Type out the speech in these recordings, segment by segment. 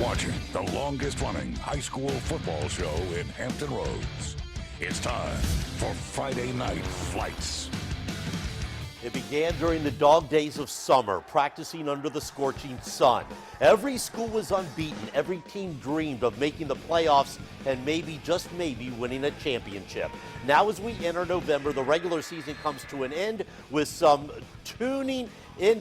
watching the longest-running high school football show in Hampton Roads. It's time for Friday Night Flights. It began during the dog days of summer, practicing under the scorching sun. Every school was unbeaten. Every team dreamed of making the playoffs and maybe, just maybe, winning a championship. Now as we enter November, the regular season comes to an end with some turning in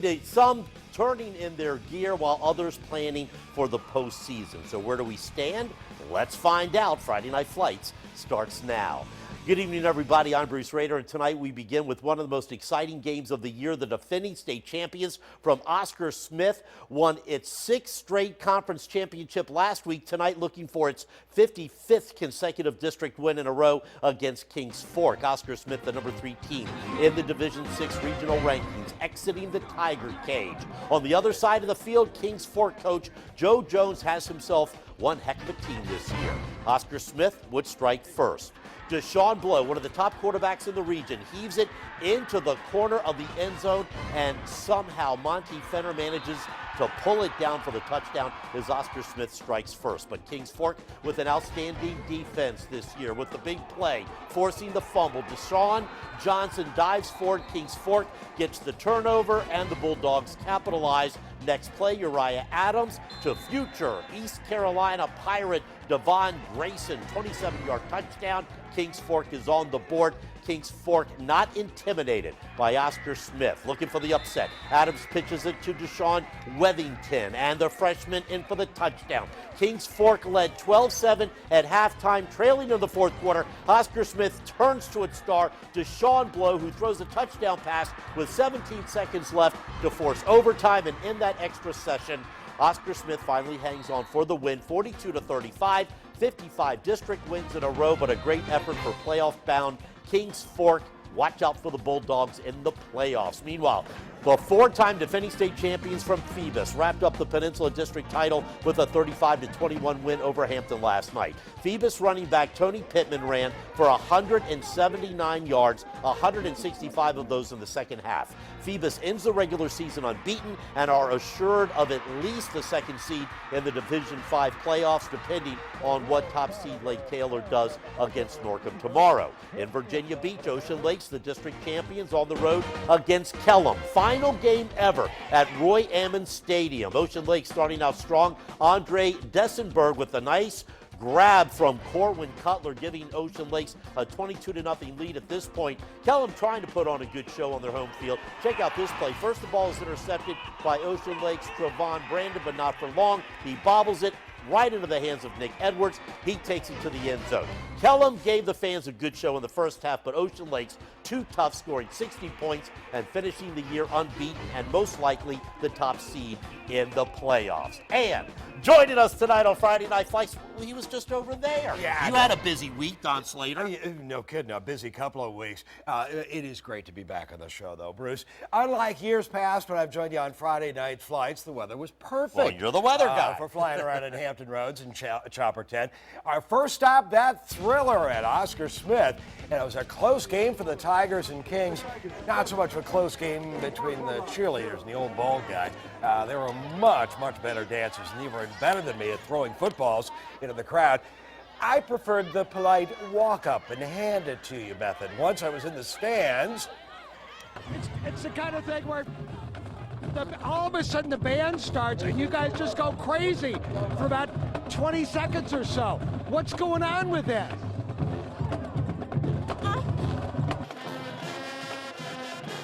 their gear while others planning for the postseason. So where do we stand? Let's find out. Friday Night Flights starts now. Good evening, everybody. I'm Bruce Rader, and tonight we begin with one of the most exciting games of the year. The defending state champions from Oscar Smith won its 6th straight conference championship last week. Tonight, looking for its 55th consecutive district win in a row against Kings Fork. Oscar Smith, the number 3 team in the Division 6 regional rankings, exiting the Tiger cage. On the other side of the field, Kings Fork coach Joe Jones has himself one heck of a team this year. Oscar Smith would strike first. Deshaun Blow, one of the top quarterbacks in the region, heaves it into the corner of the end zone, and somehow Monty Fenner manages to pull it down for the touchdown as Oscar Smith strikes first. But Kings Fork with an outstanding defense this year with the big play, forcing the fumble. Deshaun Johnson dives forward. Kings Fork gets the turnover, and the Bulldogs capitalize. Next play, Uriah Adams to future East Carolina Pirate Devon Grayson, 27-yard touchdown. Kings Fork is on the board. Kings Fork not intimidated by Oscar Smith. Looking for the upset. Adams pitches it to Deshaun Wethington, and the freshman in for the touchdown. Kings Fork led 12-7 at halftime, trailing in the fourth quarter. Oscar Smith turns to its star, Deshaun Blow, who throws a touchdown pass with 17 seconds left to force overtime, and in that extra session, Oscar Smith finally hangs on for the win, 42-35, 55 district wins in a row, but a great effort for playoff-bound Kings Fork. Watch out for the Bulldogs in the playoffs. Meanwhile, the 4-time defending state champions from Phoebus wrapped up the Peninsula District title with a 35-21 win over Hampton last night. Phoebus running back Tony Pittman ran for 179 yards, 165 of those in the second half. Phoebus ends the regular season unbeaten and are assured of at least the second seed in the Division 5 playoffs, depending on what top seed Lake Taylor does against Norcom tomorrow. In Virginia Beach, Ocean Lakes, the district champions, on the road against Kellam. Final game ever at Roy Ammon Stadium. Ocean Lakes starting out strong. Andre Dessenberg with a nice grab from Corwin Cutler, giving Ocean Lakes a 22-0 lead at this point. Kellam trying to put on a good show on their home field. Check out this play. First, the ball is intercepted by Ocean Lakes' Trevon Brandon, but not for long. He bobbles it right into the hands of Nick Edwards. He takes it to the end zone. Kellam gave the fans a good show in the first half, but Ocean Lakes too tough, scoring 60 points and finishing the year unbeaten and most likely the top seed in the playoffs. And joining us tonight on Friday Night Flights, he was just over there. Yeah, you had a busy week, Don Slater. No kidding, a busy couple of weeks. It is great to be back on the show, though, Bruce. Unlike years past when I've joined you on Friday Night Flights, the weather was perfect. Well, you're the weather guy. For flying around in Hampton Roads and Chopper 10. Our first stop, that thriller at Oscar Smith. And it was a close game for the Tigers and Kings. Not so much of a close game between the cheerleaders and the old bald guy. They were much better dancers and even better than me at throwing footballs into the crowd. I preferred the polite walk up and hand it to you method. Once I was in the stands. It's the kind of thing where all of a sudden the band starts and you guys just go crazy for about 20 seconds or so. What's going on with that?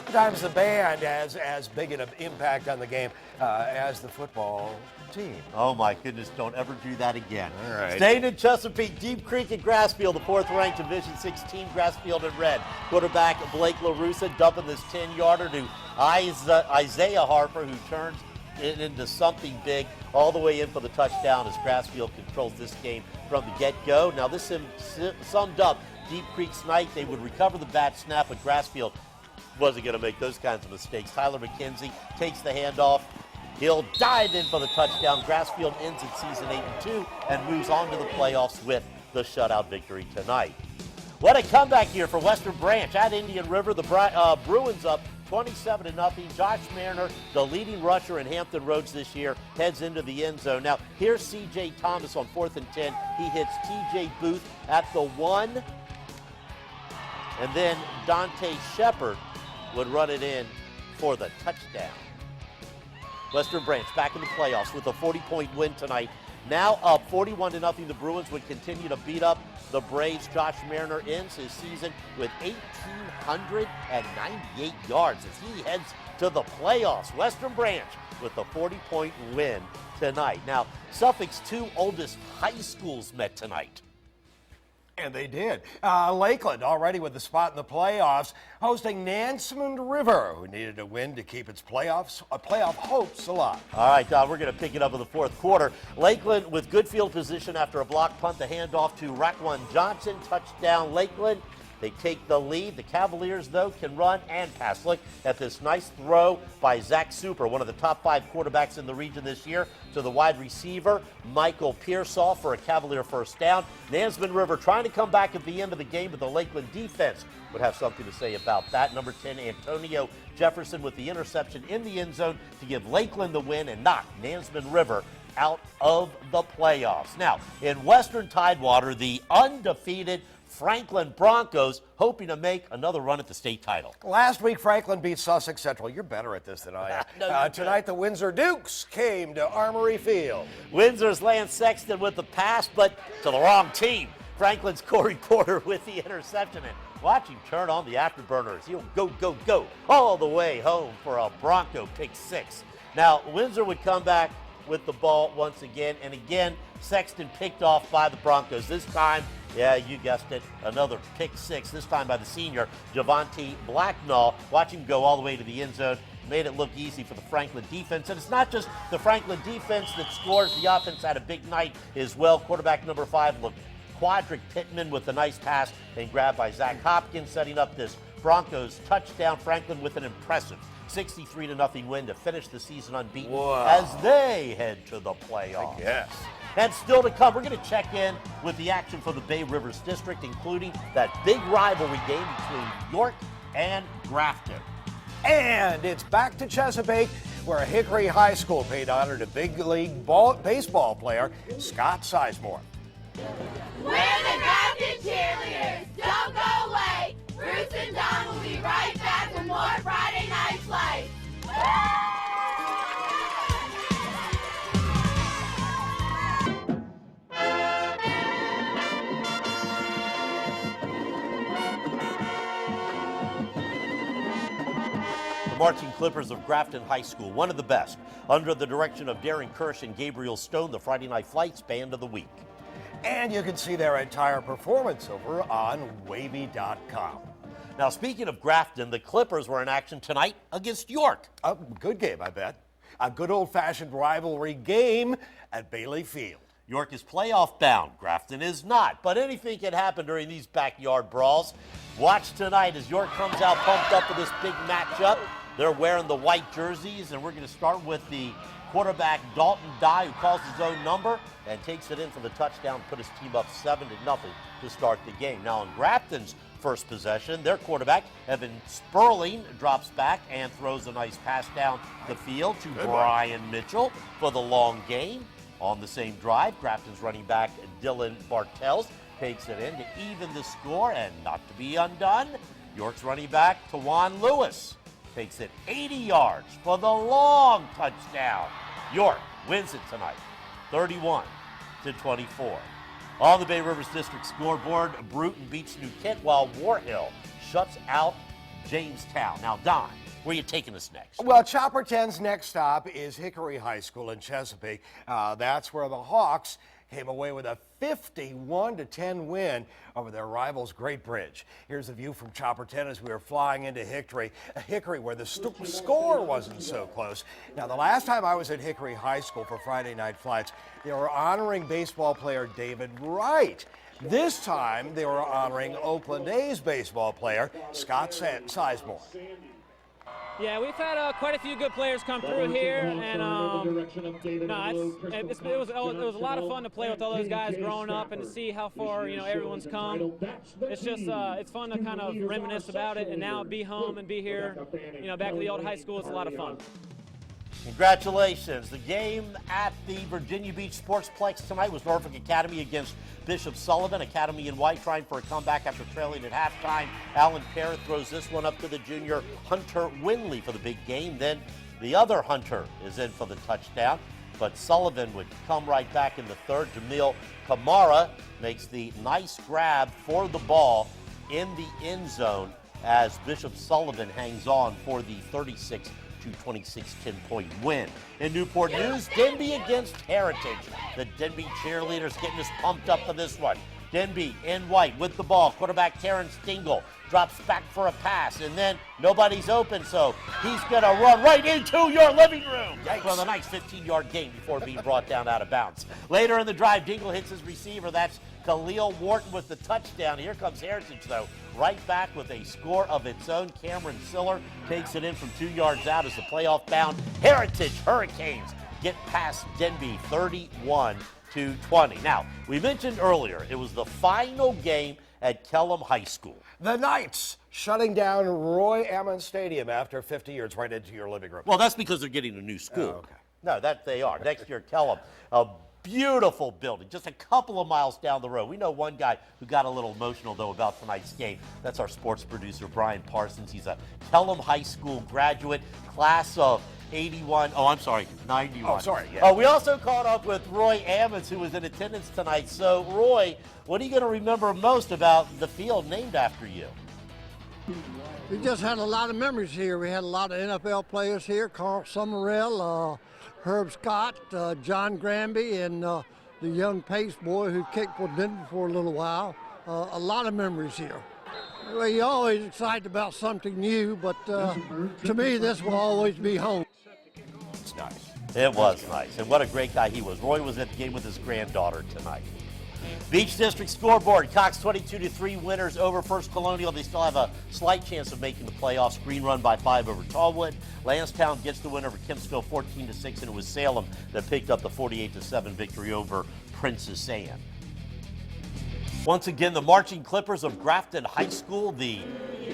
Sometimes the band has as big an impact on the game as the football team. Oh my goodness, don't ever do that again. All right. Staying in Chesapeake, Deep Creek and Grassfield, the 4th-ranked Division 6 team, Grassfield in red. Quarterback Blake LaRussa dumping this 10-yarder to Isaiah Harper, who turns it into something big all the way in for the touchdown as Grassfield controls this game from the get-go. Now this summed up Deep Creek's night. They would recover the bad snap, but Grassfield wasn't going to make those kinds of mistakes. Tyler McKenzie takes the handoff. He'll dive in for the touchdown. Grassfield ends its season 8-2 and moves on to the playoffs with the shutout victory tonight. What a comeback here for Western Branch at Indian River. The Bruins up 27-0. Josh Mariner, the leading rusher in Hampton Roads this year, heads into the end zone. Now, here's C.J. Thomas on 4th and 10. He hits T.J. Booth at the 1. And then Dante Shepard would run it in for the touchdown. Western Branch back in the playoffs with a 40-point win tonight. Now up 41-0. The Bruins would continue to beat up the Braves. Josh Mariner ends his season with 1,898 yards as he heads to the playoffs. Western Branch with a 40-point win tonight. Now, Suffolk's two oldest high schools met tonight. And they did. Lakeland already with the spot in the playoffs, hosting Nansemond River, who needed a win to keep its playoff hopes alive. All right, Don, we're going to pick it up in the fourth quarter. Lakeland with good field position after a block punt, the handoff to Raquan Johnson. Touchdown, Lakeland. They take the lead. The Cavaliers, though, can run and pass. Look at this nice throw by Zach Super, one of the top 5 quarterbacks in the region this year, to the wide receiver, Michael Pearsall, for a Cavalier first down. Nansemond River trying to come back at the end of the game, but the Lakeland defense would have something to say about that. Number 10, Antonio Jefferson with the interception in the end zone to give Lakeland the win and knock Nansemond River out of the playoffs. Now, in Western Tidewater, the undefeated Franklin Broncos hoping to make another run at the state title. Last week, Franklin beat Sussex Central. You're better at this than I am. No, tonight, the Windsor Dukes came to Armory Field. Windsor's Lance Sexton with the pass, but to the wrong team. Franklin's Corey Porter with the interception. And watch him turn on the afterburners. He'll go all the way home for a Bronco pick 6. Now, Windsor would come back with the ball once again, and again, Sexton picked off by the Broncos. This time, yeah, you guessed it, another pick 6, this time by the senior, Javonte Blacknall. Watch him go all the way to the end zone. Made it look easy for the Franklin defense. And it's not just the Franklin defense that scores. The offense had a big night as well. Quarterback number 5, looked Quadric Pittman with a nice pass and grabbed by Zach Hopkins, setting up this Broncos touchdown. Franklin with an impressive 63-0 win to finish the season unbeaten as they head to the playoffs. Yes. And still to come, we're going to check in with the action for the Bay Rivers District, including that big rivalry game between York and Grafton. And it's back to Chesapeake, where Hickory High School paid honor to big league baseball player Scott Sizemore. We're the Grafton Cheerleaders. Don't go away. Bruce and Don will be right back with more Friday Night Flights. The Marching Clippers of Grafton High School, one of the best, under the direction of Darren Kirsch and Gabriel Stone, the Friday Night Flights Band of the Week. And you can see their entire performance over on wavy.com. Now, speaking of Grafton, the Clippers were in action tonight against York. A good game, I bet. A good old-fashioned rivalry game at Bailey Field. York is playoff bound. Grafton is not. But anything can happen during these backyard brawls. Watch tonight as York comes out pumped up for this big matchup. They're wearing the white jerseys, and we're going to start with the quarterback Dalton Dye, who calls his own number and takes it in for the touchdown, put his team up 7-0 to start the game. Now, in Grafton's first possession, their quarterback, Evan Sperling, drops back and throws a nice pass down the field to Brian Mitchell for the long gain. On the same drive, Grafton's running back Dylan Bartels takes it in to even the score, and not to be undone, York's running back Tawan Lewis takes it 80 yards for the long touchdown. York wins it tonight, 31-24. On the Bay Rivers District scoreboard, Bruton beats New Kent while Warhill shuts out Jamestown. Now, Don, where are you taking us next? Well, Chopper 10's next stop is Hickory High School in Chesapeake. That's where the Hawks came away with a 51-10 win over their rivals, Great Bridge. Here's a view from Chopper 10 as we were flying into Hickory, where the score wasn't so close. Now, the last time I was at Hickory High School for Friday Night Flights, they were honoring baseball player David Wright. This time, they were honoring Oakland A's baseball player Scott Sizemore. Yeah, we've had quite a few good players come through here, and it was a lot of fun to play with all those guys growing up and to see how far everyone's come. It's just it's fun to kind of reminisce about it, and now be home and be here, back at the old high school. It's a lot of fun. Congratulations. The game at the Virginia Beach Sportsplex tonight was Norfolk Academy against Bishop Sullivan. Academy in white trying for a comeback after trailing at halftime. Alan Parrott throws this one up to the junior Hunter Winley for the big game. Then the other Hunter is in for the touchdown. But Sullivan would come right back in the third. Jamil Kamara makes the nice grab for the ball in the end zone as Bishop Sullivan hangs on for the 36-26 10-point win. In Newport News, Denby against Heritage. The Denby cheerleaders getting us pumped up for this one. Denby in white with the ball. Quarterback Terrence Dingle drops back for a pass, and then nobody's open, so he's going to run right into your living room for the nice 15-yard gain before being brought down out of bounds. Later in the drive, Dingle hits his receiver. That's Khalil Wharton with the touchdown. Here comes Heritage, though, right back with a score of its own. Cameron Siller takes it in from 2 yards out as the playoff-bound Heritage Hurricanes get past Denby 31-20. Now, we mentioned earlier it was the final game at Kellam High School. The Knights shutting down Roy Ammon Stadium after 50 years right into your living room. Well, that's because they're getting a new school. Oh, okay. No, that they are. Next year, Kellam, a beautiful building, just a couple of miles down the road. We know one guy who got a little emotional, though, about tonight's game. That's our sports producer, Brian Parsons. He's a Kellam High School graduate, class of 91. Oh, I'm sorry, 91. Oh, sorry. Yeah. We also caught up with Roy Ammons, who was in attendance tonight. So, Roy, what are you going to remember most about the field named after you? We just had a lot of memories here. We had a lot of NFL players here, Carl Summerell, Herb Scott, John Granby, and the young Pace boy who kicked for Denver for a little while. A lot of memories here. Well, you're always excited about something new, but to me, this will always be home. It's nice. It was nice, and what a great guy he was. Roy was at the game with his granddaughter tonight. Beach District scoreboard, Cox 22-3 winners over First Colonial. They still have a slight chance of making the playoffs. Green Run by 5 over Tallwood. Lansdowne gets the win over Kempsville 14-6, and it was Salem that picked up the 48-7 victory over Princess Anne. Once again, the Marching Clippers of Grafton High School, the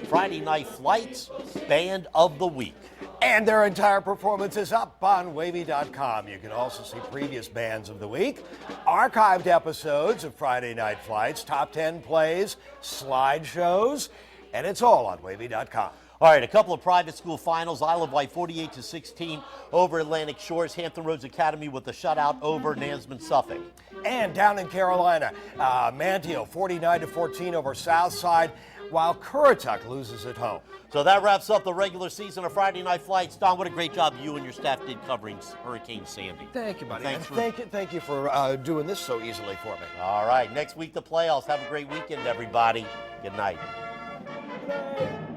Friday Night Flights Band of the Week. And their entire performance is up on Wavy.com. You can also see previous bands of the week, archived episodes of Friday Night Flights, top 10 plays, slideshows, and it's all on Wavy.com. All right, a couple of private school finals. Isle of Wight 48-16 over Atlantic Shores. Hampton Roads Academy with a shutout over Nansemond Suffolk. And down in Carolina, Manteo 49-14 over Southside, while Currituck loses at home. So that wraps up the regular season of Friday Night Flights. Don, what a great job you and your staff did covering Hurricane Sandy. Thank you, buddy. Thanks Thank you for doing this so easily for me. All right, next week the playoffs. Have a great weekend, everybody. Good night. Good night.